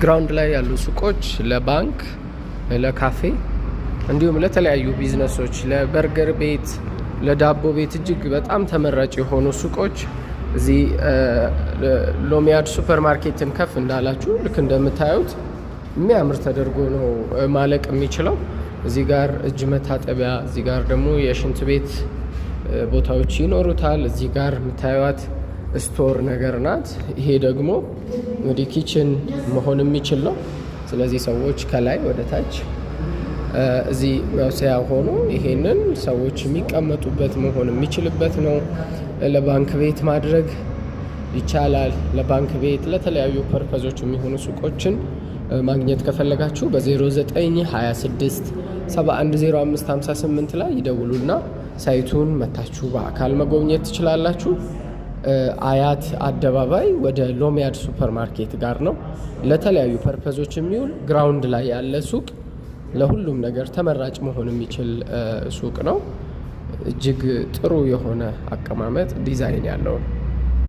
ግራውንድ ላይ ያሉ ሱቆች ለባንክ፣ ለካፌ እንዲሁም ለተለያዩ ቢዝነሶች፣ ለበርገር ቤት፣ ለዳቦ ቤት እጅግ በጣም ተመራጭ የሆኑ ሱቆች እዚህ ሎሚያድ ሱፐር ማርኬትን ከፍ እንዳላችሁ ልክ እንደምታዩት የሚያምር ተደርጎ ነው ማለቅ የሚችለው። እዚህ ጋር እጅ መታጠቢያ፣ እዚህ ጋር ደግሞ የሽንት ቤት ቦታዎች ይኖሩታል። እዚህ ጋር የምታዩት ስቶር ነገር ናት። ይሄ ደግሞ እንግዲህ ኪችን መሆን የሚችል ነው። ስለዚህ ሰዎች ከላይ ወደ ታች እዚህ መውሰያ ሆኖ ይሄንን ሰዎች የሚቀመጡበት መሆን የሚችልበት ነው። ለባንክ ቤት ማድረግ ይቻላል። ለባንክ ቤት፣ ለተለያዩ ፐርፐዞች የሚሆኑ ሱቆችን ማግኘት ከፈለጋችሁ በ0926 710558 ላይ ይደውሉና ሳይቱን መታችሁ በአካል መጎብኘት ትችላላችሁ። አያት አደባባይ ወደ ሎሚያድ ሱፐር ማርኬት ጋር ነው። ለተለያዩ ፐርፐዞች የሚውል ግራውንድ ላይ ያለ ሱቅ፣ ለሁሉም ነገር ተመራጭ መሆን የሚችል ሱቅ ነው። እጅግ ጥሩ የሆነ አቀማመጥ ዲዛይን ያለው ነው።